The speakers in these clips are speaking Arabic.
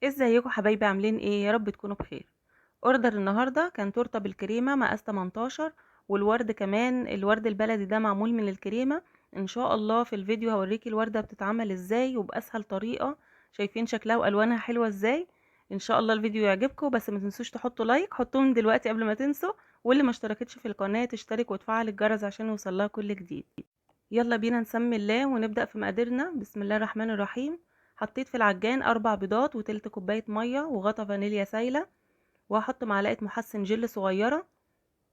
ازيكم حبايبي عاملين ايه؟ يا رب تكونوا بخير. اوردر النهارده كان تورته بالكريمه مقاس 18، والورد كمان الورد البلدي ده معمول من الكريمه. ان شاء الله في الفيديو هوريكي الورده بتتعمل ازاي وباسهل طريقه. شايفين شكلها والوانها حلوه ازاي؟ ان شاء الله الفيديو يعجبكم، بس ما تنسوش تحطوا لايك، حطوه من دلوقتي قبل ما تنسوا. واللي ما اشتركتش في القناه تشترك وتفعل الجرس عشان يوصلها كل جديد. يلا بينا نسمي الله ونبدأ في مقاديرنا. بسم الله الرحمن الرحيم. حطيت في العجان 4 بيضات وتلت كوباية مية وغطا فانيليا سايلة، وهحط معلقة محسن جل صغيرة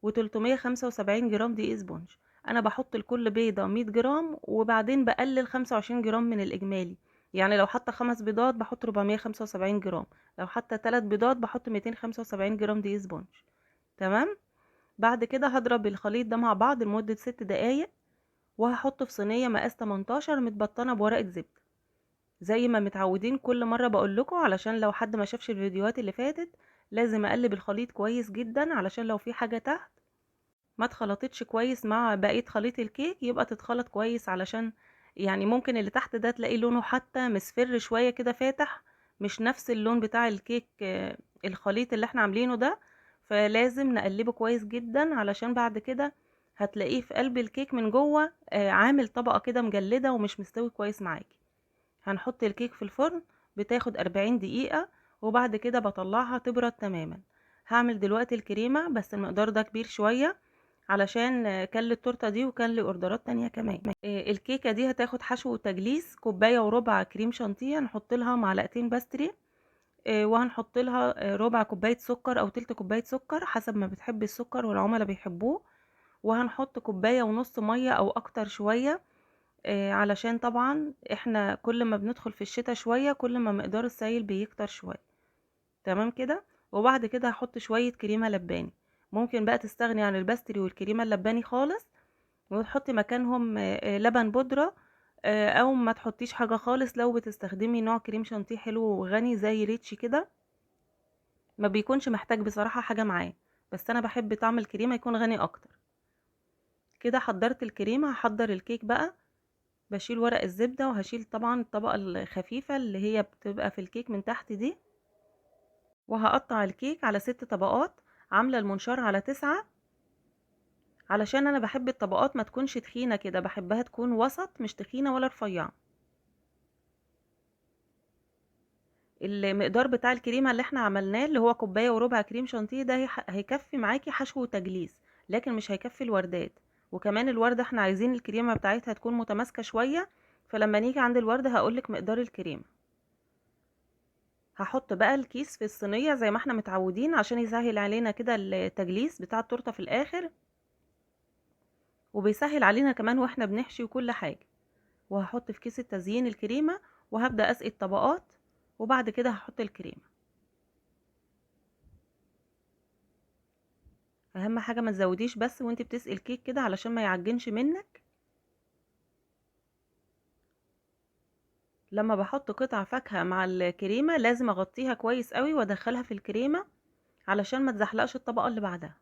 و375 جرام دقيق اسبونج. انا بحط لكل بيضة 100 جرام وبعدين بقلل 25 جرام من الاجمالي. يعني لو حاطة 5 بيضات بحط 475 جرام، لو حاطة 3 بيضات بحط 275 جرام دقيق اسبونج. تمام. بعد كده هضرب الخليط ده مع بعض لمدة 6 دقايق، وهحطه في صينية مقاس 18 متبطنة بورقة زبدة زي ما متعودين كل مرة بقول لكم، علشان لو حد ما شافش الفيديوهات اللي فاتت لازم اقلب الخليط كويس جدا علشان لو في حاجة تحت ما اتخلطتش كويس مع بقية خليط الكيك يبقى تتخلط كويس. علشان يعني ممكن اللي تحت ده تلاقي لونه حتى مصفر شوية كده فاتح، مش نفس اللون بتاع الكيك الخليط اللي احنا عاملينه ده. فلازم نقلبه كويس جدا علشان بعد كده هتلاقيه في قلب الكيك من جوه عامل طبقة كده مجلدة ومش مستوي كويس معاكي. هنحط الكيك في الفرن، بتاخد 40 دقيقة، وبعد كده بطلعها تبرد تماما. هعمل دلوقتي الكريمة، بس المقدار ده كبير شوية علشان كل التورته دي وكل اوردرات تانية كمان. الكيكه دي هتاخد حشو وتجليس كوبايه وربع كريم شانتيه، هنحط لها معلقتين باستري، وهنحط لها ربع كوبايه سكر او تلت كوبايه سكر حسب ما بتحبي السكر والعملاء بيحبوه. وهنحط كوبايه ونص ميه او اكتر شويه، علشان طبعا احنا كل ما بندخل في الشتاء شويه كل ما مقدار السائل بيكتر شويه. تمام كده. وبعد كده هحط شويه كريمه لباني. ممكن بقى تستغني عن الباستري والكريمه اللباني خالص وتحطي مكانهم لبن بودرة، او ما تحطيش حاجة خالص لو بتستخدمي نوع كريم شانتيه حلو وغني زي ريتشي كده. ما بيكونش محتاج بصراحة حاجة معاه، بس انا بحب طعم الكريمة يكون غني اكتر. كده حضرت الكريمة، هحضر الكيك بقى. بشيل ورق الزبدة وهشيل طبعا الطبقة الخفيفة اللي هي بتبقى في الكيك من تحت دي، وهقطع الكيك على 6 طبقات. عاملة المنشار على 9 علشان انا بحب الطبقات ما تكونش تخينة كده، بحبها تكون وسط مش تخينة ولا رفيعة. المقدار بتاع الكريمه اللي احنا عملناه اللي هو كوبايه وربع كريم شانتيه ده هيكفي معاكي حشو وتجليس، لكن مش هيكفي الوردات. وكمان الورده احنا عايزين الكريمه بتاعتها تكون متماسكه شويه، فلما نيجي عند الورده هقولك مقدار الكريمه. هحط بقى الكيس في الصينيه زي ما احنا متعودين عشان يسهل علينا كده التجليس بتاع التورته في الاخر، وبيسهل علينا كمان واحنا بنحشي وكل حاجه. وهحط في كيس التزيين الكريمه، وهبدا اسقي الطبقات، وبعد كده هحط الكريمه. اهم حاجه ما تزوديش بس وانت بتسقي الكيك كده علشان ما يعجنش منك. لما بحط قطع فاكهه مع الكريمه لازم اغطيها كويس قوي وادخلها في الكريمه علشان ما تزحلقش الطبقه اللي بعدها.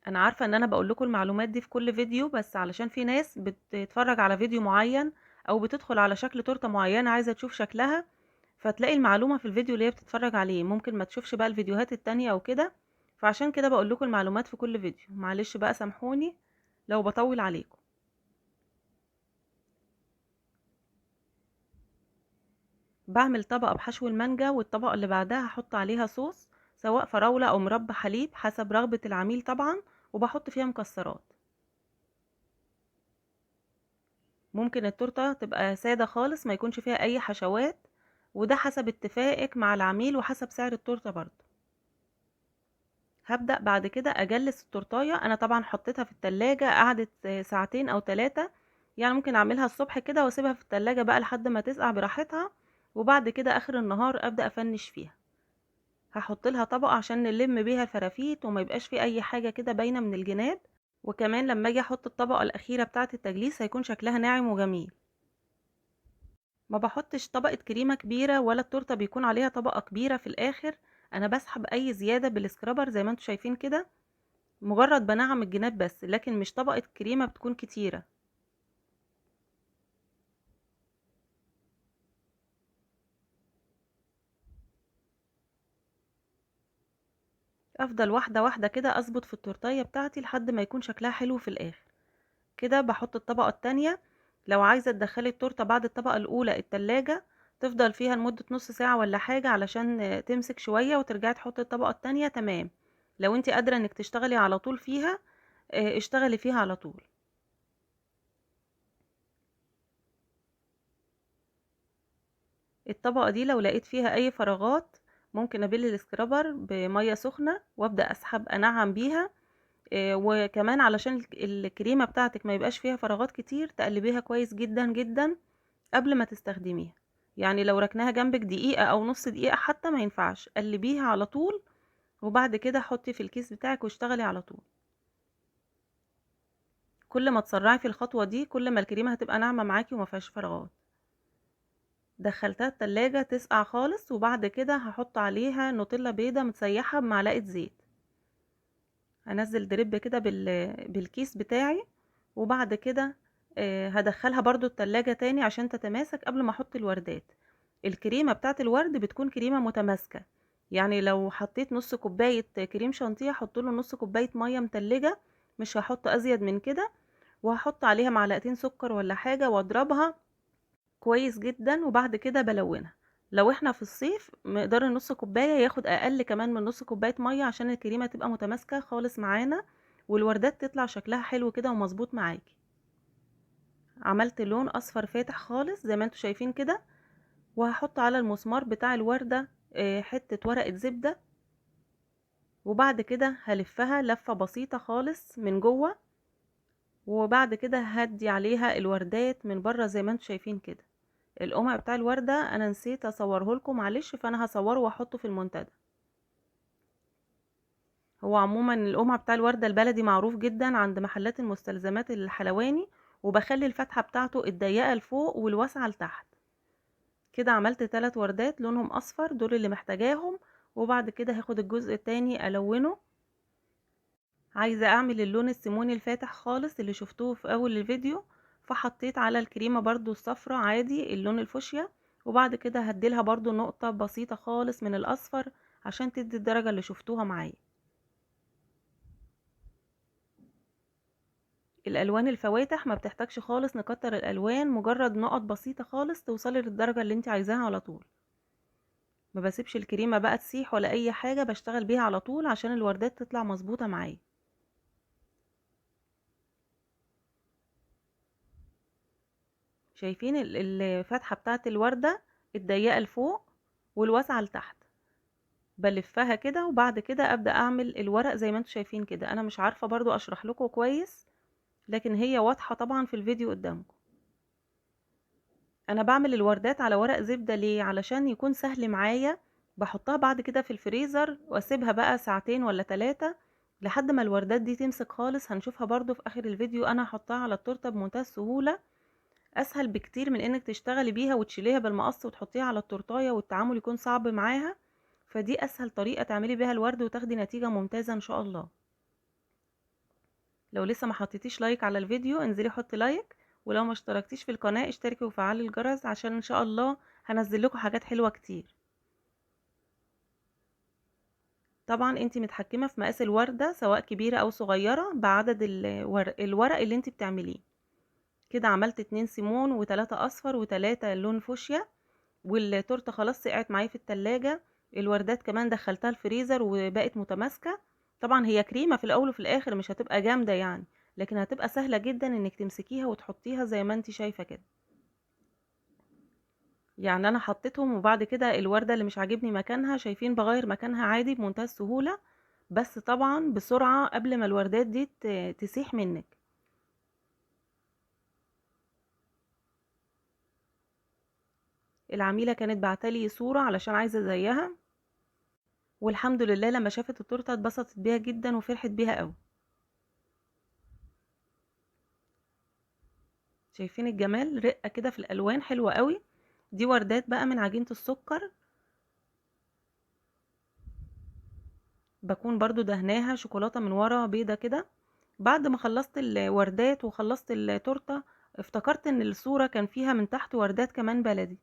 انا عارفه ان انا بقول لكم المعلومات دي في كل فيديو، بس علشان في ناس بتتفرج على فيديو معين او بتدخل على شكل تورته معينه عايزه تشوف شكلها، فتلاقي المعلومه في الفيديو اللي هي بتتفرج عليه ممكن ما تشوفش بقى الفيديوهات التانية او كده. فعشان كده بقول لكم المعلومات في كل فيديو، معلش بقى سامحوني لو بطول عليكم. بعمل طبقة بحشو المانجا، والطبقة اللي بعدها هحط عليها صوص سواء فراولة او مربى حليب حسب رغبة العميل طبعا، وبحط فيها مكسرات. ممكن التورتة تبقى سادة خالص ما يكونش فيها اي حشوات، وده حسب اتفاقك مع العميل وحسب سعر التورتة برضه. هبدأ بعد كده اجلس التورتاية. انا طبعا حطيتها في التلاجة قعدت ساعتين او 3، يعني ممكن اعملها الصبح كده واسيبها في التلاجة بقى لحد ما تسقع براحتها، وبعد كده اخر النهار ابدأ افنش فيها. هحط لها طبقة عشان نلم بيها الفرافيت وما يبقاش في اي حاجة كده باينة من الجناب. وكمان لما اجي احط الطبقة الاخيرة بتاعة التجليس هيكون شكلها ناعم وجميل. ما بحطش طبقة كريمة كبيرة ولا التورتة بيكون عليها طبقة كبيرة في الاخر. انا بسحب اي زيادة بالسكرابر زي ما انتوا شايفين كده، مجرد بنعم الجناب بس، لكن مش طبقة كريمة بتكون كتيرة. افضل واحده واحده كده اظبط في التورتيه بتاعتي لحد ما يكون شكلها حلو في الاخر. كده بحط الطبقه التانية. لو عايزه تدخلي التورته بعد الطبقه الاولى التلاجة، تفضل فيها لمده نص ساعه ولا حاجه علشان تمسك شويه، وترجعي تحطي الطبقه التانية. تمام. لو انت قادره انك تشتغلي على طول فيها، اشتغلي فيها على طول. الطبقة دي لو لقيت فيها اي فراغات، ممكن ابل السكرابر بمية سخنة وابدأ اسحب انعم بيها. وكمان علشان الكريمة بتاعتك ما يبقاش فيها فراغات كتير، تقلبيها كويس جدا جدا قبل ما تستخدميها. يعني لو ركناها جنبك دقيقة او نص دقيقة حتى ما ينفعش، قلبيها على طول. وبعد كده حطي في الكيس بتاعك واشتغلي على طول. كل ما تسرعي في الخطوة دي، كل ما الكريمة هتبقى ناعمة معاكي وما فيهاش فراغات. دخلتها التلاجة تسقع خالص، وبعد كده هحط عليها نوتيلا بيضة متسيحة بمعلقة زيت. هنزل دريب كده بالكيس بتاعي. وبعد كده هدخلها برضو التلاجة تاني عشان تتماسك قبل ما احط الوردات. الكريمة بتاعت الورد بتكون كريمة متماسكة. يعني لو حطيت نص كوباية كريم شانتيه، هحط له نص كوباية مية متلجة، مش هحط ازيد من كده. وهحط عليها معلقتين سكر ولا حاجة واضربها كويس جدا، وبعد كده بلونها. لو احنا في الصيف، مقدار النص كوباية ياخد اقل كمان من نص كوباية مية عشان الكريمة تبقى متماسكة خالص معانا، والوردات تطلع شكلها حلو كده ومظبوط معاكي. عملت لون اصفر فاتح خالص زي ما انتوا شايفين كده. وهحط على المسمار بتاع الوردة حتة ورقة زبدة. وبعد كده هلفها لفة بسيطة خالص من جوه. وبعد كده هدي عليها الوردات من بره زي ما انتوا شايفين كده. القمع بتاع الوردة انا نسيت اصوره لكم، معلش، فانا هصوره واحطه في المنتدى. هو عموما القمع بتاع الوردة البلدي معروف جدا عند محلات المستلزمات الحلواني. وبخلي الفتحة بتاعته الضيقة لفوق والواسعة لتحت. كده عملت 3 وردات لونهم اصفر، دول اللي محتاجاهم. وبعد كده هاخد الجزء التاني الونه. عايزة اعمل اللون السيموني الفاتح خالص اللي شفتوه في اول الفيديو. فحطيت على الكريمة برضو الصفرة عادي اللون الفوشيا. وبعد كده هديلها برضو نقطة بسيطة خالص من الاصفر عشان تدي الدرجة اللي شفتوها معايا. الالوان الفواتح ما بتحتاجش خالص نكتر الالوان، مجرد نقط بسيطة خالص توصلي للدرجة اللي انت عايزاها على طول. ما بسيبش الكريمة بقى تسيح ولا اي حاجة، بشتغل بيها على طول عشان الوردات تطلع مظبوطة معايا. شايفين الفتحة بتاعت الوردة الضيقة لفوق والواسعة لتحت. بلفها كده، وبعد كده ابدأ اعمل الورق زي ما انتم شايفين كده. انا مش عارفة برضو اشرح لكم كويس، لكن هي واضحة طبعا في الفيديو قدامكم. انا بعمل الوردات على ورق زبدة ليه؟ علشان يكون سهل معايا. بحطها بعد كده في الفريزر واسيبها بقى ساعتين ولا 3 لحد ما الوردات دي تمسك خالص. هنشوفها برضو في اخر الفيديو. انا هحطها على التورتة بمنتهى السهولة. اسهل بكتير من انك تشتغلي بيها وتشيليها بالمقص وتحطيها على التورتايه والتعامل يكون صعب معاها. فدي اسهل طريقة تعملي بيها الورد وتاخدي نتيجة ممتازة ان شاء الله. لو لسه ما حطيتيش لايك على الفيديو، انزلي حطي لايك. ولو ما اشتركتيش في القناة، اشتركي وفعلي الجرس عشان ان شاء الله هنزل لكم حاجات حلوة كتير. طبعا انتي متحكمة في مقاس الوردة سواء كبيرة او صغيرة بعدد الورق اللي انتي بتعمليه. كده عملت 2 سيمون و3 اصفر و3 لون فوشيا. والتورته خلاص سقعت معايا في التلاجة. الوردات كمان دخلتها الفريزر وبقت متماسكة. طبعا هي كريمة في الاول وفي الاخر، مش هتبقى جامدة يعني. لكن هتبقى سهلة جدا انك تمسكيها وتحطيها زي ما انت شايفة كده. يعني انا حطيتهم، وبعد كده الوردة اللي مش عاجبني مكانها، شايفين، بغير مكانها عادي بمنتهى السهولة. بس طبعا بسرعة قبل ما الوردات دي تسيح منك. العميلة كانت بعتلي صورة علشان عايزة زيها. والحمد لله لما شافت التورته اتبسطت بيها جدا وفرحت بيها قوي. شايفين الجمال؟ رقة كده في الالوان حلوة قوي. دي وردات بقى من عجينة السكر. بكون برضو دهناها شوكولاتة من ورا بيضة كده. بعد ما خلصت الوردات وخلصت التورته، افتكرت ان الصورة كان فيها من تحت وردات كمان بلدي.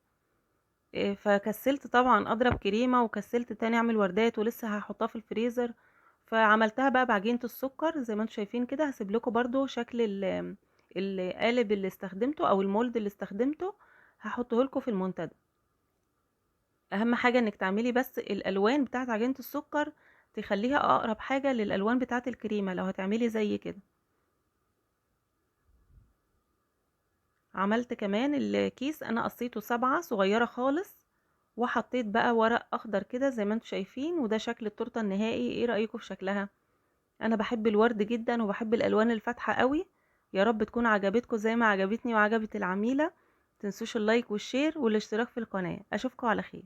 فكسلت طبعا اضرب كريمة، وكسلت تاني اعمل وردات ولسه هحطها في الفريزر. فعملتها بقى بعجينة السكر زي ما انتم شايفين كده. هسيب لكم برضو شكل القالب اللي استخدمته او المولد اللي استخدمته، هحطه لكم في المنتدى. اهم حاجة انك تعملي بس الالوان بتاعت عجينة السكر تخليها اقرب حاجة للالوان بتاعت الكريمة لو هتعملي زي كده. عملت كمان الكيس، انا قصيته 7 صغيرة خالص، وحطيت بقى ورق اخضر كده زي ما انتم شايفين، وده شكل التورته النهائي. ايه رأيكم في شكلها؟ انا بحب الورد جدا وبحب الالوان الفاتحة قوي. يا رب تكون عجبتكم زي ما عجبتني وعجبت العميلة. متنسوش اللايك والشير والاشتراك في القناة. اشوفكم على خير.